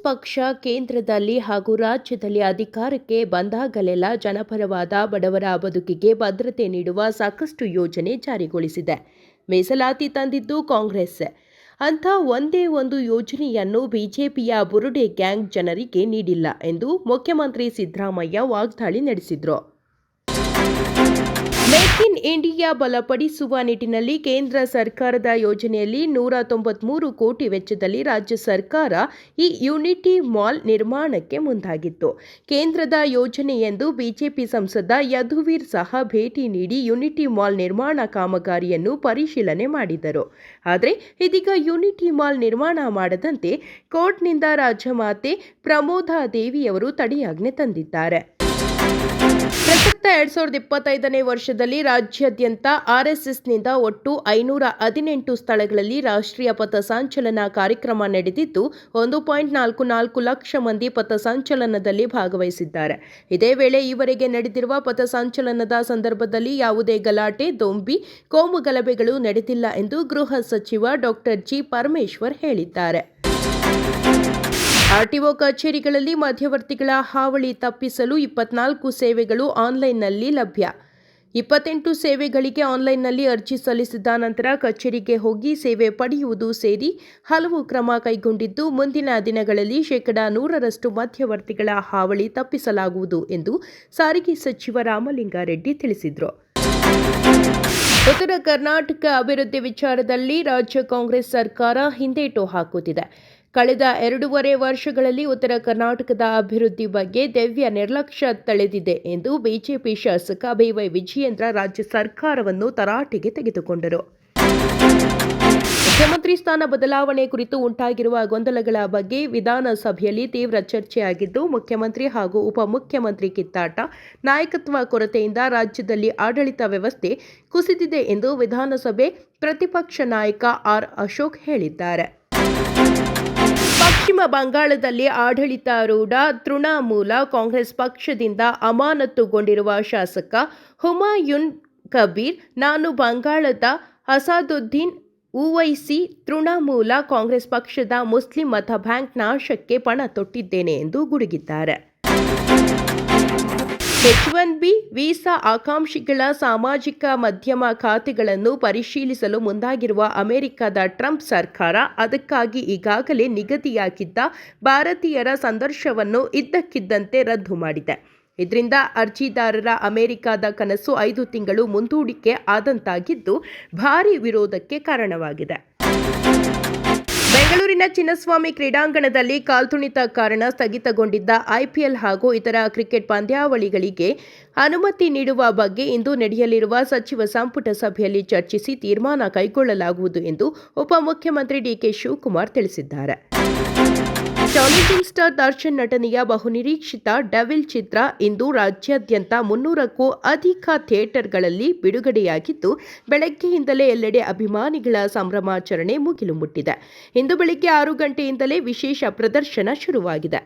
ಪಕ್ಷ ಕೇಂದ್ರದಲ್ಲಿ ಹಾಗೂ ರಾಜ್ಯದಲ್ಲಿ ಅಧಿಕಾರಕ್ಕೆ ಬಂದಾಗಲೆಲ್ಲ ಜನಪರವಾದ ಬಡವರ ಬದುಕಿಗೆ ಭದ್ರತೆ ನೀಡುವ ಸಾಕಷ್ಟು ಯೋಜನೆ ಜಾರಿಗೊಳಿಸಿದೆ. ಮೀಸಲಾತಿ ತಂದಿದ್ದು ಕಾಂಗ್ರೆಸ್. ಅಂಥ ಒಂದೇ ಒಂದು ಯೋಜನೆಯನ್ನು ಬಿಜೆಪಿಯ ಬುರುಡೆ ಗ್ಯಾಂಗ್ ಜನರಿಗೆ ನೀಡಿಲ್ಲ ಎಂದು ಮುಖ್ಯಮಂತ್ರಿ ಸಿದ್ದರಾಮಯ್ಯ ವಾಗ್ದಾಳಿ ನಡೆಸಿದರು. ಮೇಕ್ ಇನ್ ಇಂಡಿಯಾ ಬಲಪಡಿಸುವ ನಿಟ್ಟಿನಲ್ಲಿ ಕೇಂದ್ರ ಸರ್ಕಾರದ ಯೋಜನೆಯಲ್ಲಿ 193 ಕೋಟಿ ವೆಚ್ಚದಲ್ಲಿ ರಾಜ್ಯ ಸರ್ಕಾರ ಈ ಯೂನಿಟಿ ಮಾಲ್ ನಿರ್ಮಾಣಕ್ಕೆ ಮುಂದಾಗಿತ್ತು. ಕೇಂದ್ರದ ಯೋಜನೆ ಎಂದು ಬಿಜೆಪಿ ಸಂಸದ ಯದುವೀರ್ ಸಹ ಭೇಟಿ ನೀಡಿ ಯೂನಿಟಿ ಮಾಲ್ ನಿರ್ಮಾಣ ಕಾಮಗಾರಿಯನ್ನು ಪರಿಶೀಲನೆ ಮಾಡಿದರು. ಆದರೆ ಇದೀಗ ಯೂನಿಟಿ ಮಾಲ್ ನಿರ್ಮಾಣ ಮಾಡದಂತೆ ಕೋರ್ಟ್ನಿಂದ ರಾಜಮಾತೆ ಪ್ರಮೋದಾ ದೇವಿಯವರು ತಡೆಯಾಜ್ಞೆ ತಂದಿದ್ದಾರೆ. ಪ್ರಸಕ್ತ 2025ನೇ ವರ್ಷದಲ್ಲಿ ರಾಜ್ಯಾದ್ಯಂತ ಆರ್ಎಸ್ಎಸ್ನಿಂದ ಒಟ್ಟು 518 ಸ್ಥಳಗಳಲ್ಲಿ ರಾಷ್ಟ್ರೀಯ ಪಥಸಂಚಲನ ಕಾರ್ಯಕ್ರಮ ನಡೆದಿದ್ದು 1.44 ಲಕ್ಷ ಮಂದಿ ಪಥಸಂಚಲನದಲ್ಲಿ ಭಾಗವಹಿಸಿದ್ದಾರೆ. ಇದೇ ವೇಳೆ ಈವರೆಗೆ ನಡೆದಿರುವ ಪಥಸಂಚಲನದ ಸಂದರ್ಭದಲ್ಲಿ ಯಾವುದೇ ಗಲಾಟೆ, ದೊಂಬಿ, ಕೋಮು ಗಲಭೆಗಳು ನಡೆದಿಲ್ಲ ಎಂದು ಗೃಹ ಸಚಿವ ಡಾ. ಜಿ. ಪರಮೇಶ್ವರ್ ಹೇಳಿದ್ದಾರೆ. ಆರ್ಟಿಒ ಕಚೇರಿಗಳಲ್ಲಿ ಮಧ್ಯವರ್ತಿಗಳ ಹಾವಳಿ ತಪ್ಪಿಸಲು 24 ಸೇವೆಗಳು ಆನ್ಲೈನ್ನಲ್ಲಿ ಲಭ್ಯ. 28 ಸೇವೆಗಳಿಗೆ ಆನ್ಲೈನ್ನಲ್ಲಿ ಅರ್ಜಿ ಸಲ್ಲಿಸಿದ ನಂತರ ಕಚೇರಿಗೆ ಹೋಗಿ ಸೇವೆ ಪಡೆಯುವುದು ಸೇರಿ ಹಲವು ಕ್ರಮ ಕೈಗೊಂಡಿದ್ದು, ಮುಂದಿನ ದಿನಗಳಲ್ಲಿ 100% ಮಧ್ಯವರ್ತಿಗಳ ಹಾವಳಿ ತಪ್ಪಿಸಲಾಗುವುದು ಎಂದು ಸಾರಿಗೆ ಸಚಿವ ರಾಮಲಿಂಗಾರೆಡ್ಡಿ ತಿಳಿಸಿದರು. ಉತ್ತರ ಕರ್ನಾಟಕ ಅಭಿವೃದ್ಧಿ ವಿಚಾರದಲ್ಲಿ ರಾಜ್ಯ ಕಾಂಗ್ರೆಸ್ ಸರ್ಕಾರ ಹಿಂದೇಟು ಹಾಕುತ್ತಿದೆ. ಕಳೆದ 2.5 ವರ್ಷಗಳಲ್ಲಿ ಉತ್ತರ ಕರ್ನಾಟಕದ ಅಭಿವೃದ್ಧಿ ಬಗ್ಗೆ ದಿವ್ಯ ನಿರ್ಲಕ್ಷ್ಯ ತಳೆದಿದೆ ಎಂದು ಬಿಜೆಪಿ ಶಾಸಕ ಬಿವೈ ವಿಜಯೇಂದ್ರ ರಾಜ್ಯ ಸರ್ಕಾರವನ್ನು ತರಾಟೆಗೆ ತೆಗೆದುಕೊಂಡರು. ಮುಖ್ಯಮಂತ್ರಿ ಸ್ಥಾನ ಬದಲಾವಣೆ ಕುರಿತು ಉಂಟಾಗಿರುವ ಗೊಂದಲಗಳ ಬಗ್ಗೆ ವಿಧಾನಸಭೆಯಲ್ಲಿ ತೀವ್ರ ಚರ್ಚೆಯಾಗಿದ್ದು, ಮುಖ್ಯಮಂತ್ರಿ ಹಾಗೂ ಉಪಮುಖ್ಯಮಂತ್ರಿ ಕಿತ್ತಾಟ, ನಾಯಕತ್ವ ಕೊರತೆಯಿಂದ ರಾಜ್ಯದಲ್ಲಿ ಆಡಳಿತ ವ್ಯವಸ್ಥೆ ಕುಸಿದಿದೆ ಎಂದು ವಿಧಾನಸಭೆ ಪ್ರತಿಪಕ್ಷ ನಾಯಕ ಆರ್. ಅಶೋಕ್ ಹೇಳಿದ್ದಾರೆ. ಪಶ್ಚಿಮ ಬಂಗಾಳದಲ್ಲಿ ಆಡಳಿತಾರೂಢ ತೃಣಮೂಲ ಕಾಂಗ್ರೆಸ್ ಪಕ್ಷದಿಂದ ಅಮಾನತುಗೊಂಡಿರುವ ಶಾಸಕ ಹುಮಾಯುನ್ ಕಬೀರ್, ನಾನು ಬಂಗಾಳದ ಅಸಾದುದ್ದೀನ್ ಓವೈಸಿ ತೃಣಮೂಲ ಕಾಂಗ್ರೆಸ್ ಪಕ್ಷದ ಮುಸ್ಲಿಂ ಮತ ಬ್ಯಾಂಕ್ ನಾಶಕ್ಕೆ ಪಣ ತೊಟ್ಟಿದ್ದೇನೆ ಎಂದು ಗುಡುಗಿದ್ದಾರೆ. H-1B ವೀಸಾ ಆಕಾಂಕ್ಷಿಗಳ ಸಾಮಾಜಿಕ ಮಾಧ್ಯಮ ಖಾತೆಗಳನ್ನು ಪರಿಶೀಲಿಸಲು ಮುಂದಾಗಿರುವ ಅಮೆರಿಕದ ಟ್ರಂಪ್ ಸರ್ಕಾರ ಅದಕ್ಕಾಗಿ ಈಗಾಗಲೇ ನಿಗದಿಯಾಗಿದ್ದ ಭಾರತೀಯರ ಸಂದರ್ಶನವನ್ನು ಇದ್ದಕ್ಕಿದ್ದಂತೆ ರದ್ದು ಮಾಡಿದೆ. ಇದರಿಂದ ಅರ್ಜಿದಾರರ ಅಮೆರಿಕದ ಕನಸು 5 ತಿಂಗಳು ಮುಂದೂಡಿಕೆ ಆದಂತಾಗಿದ್ದು, ಭಾರೀ ವಿರೋಧಕ್ಕೆ ಕಾರಣವಾಗಿದೆ. ಬೆಂಗಳೂರಿನ ಚಿನ್ನಸ್ವಾಮಿ ಕ್ರೀಡಾಂಗಣದಲ್ಲಿ ಕಾಲ್ತುಳಿತ ಕಾರಣ ಸ್ಥಗಿತಗೊಂಡಿದ್ದ ಐಪಿಎಲ್ ಹಾಗೂ ಇತರ ಕ್ರಿಕೆಟ್ ಪಂದ್ಯಾವಳಿಗಳಿಗೆ ಅನುಮತಿ ನೀಡುವ ಬಗ್ಗೆ ಇಂದು ನಡೆಯಲಿರುವ ಸಚಿವ ಸಂಪುಟ ಸಭೆಯಲ್ಲಿ ಚರ್ಚಿಸಿ ತೀರ್ಮಾನ ಕೈಗೊಳ್ಳಲಾಗುವುದು ಎಂದು ಉಪಮುಖ್ಯಮಂತ್ರಿ ಡಿಕೆ ಶಿವಕುಮಾರ್ ತಿಳಿಸಿದ್ದಾರೆ. ಚಾಲೆಂಜಿಂಗ್ ಸ್ಟಾರ್ ದರ್ಶನ್ ನಟನೆಯ ಬಹುನಿರೀಕ್ಷಿತ ಡೆವಿಲ್ ಚಿತ್ರ ಇಂದು ರಾಜ್ಯಾದ್ಯಂತ 300ಕ್ಕೂ ಅಧಿಕ ಥಿಯೇಟರ್ಗಳಲ್ಲಿ ಬಿಡುಗಡೆಯಾಗಿದ್ದು, ಬೆಳಗ್ಗೆಯಿಂದಲೇ ಎಲ್ಲೆಡೆ ಅಭಿಮಾನಿಗಳ ಸಂಭ್ರಮಾಚರಣೆ ಮುಗಿಲು ಮುಟ್ಟಿದೆ. ಇಂದು ಬೆಳಗ್ಗೆ 6 ಗಂಟೆಯಿಂದಲೇ ವಿಶೇಷ ಪ್ರದರ್ಶನ ಶುರುವಾಗಿದೆ.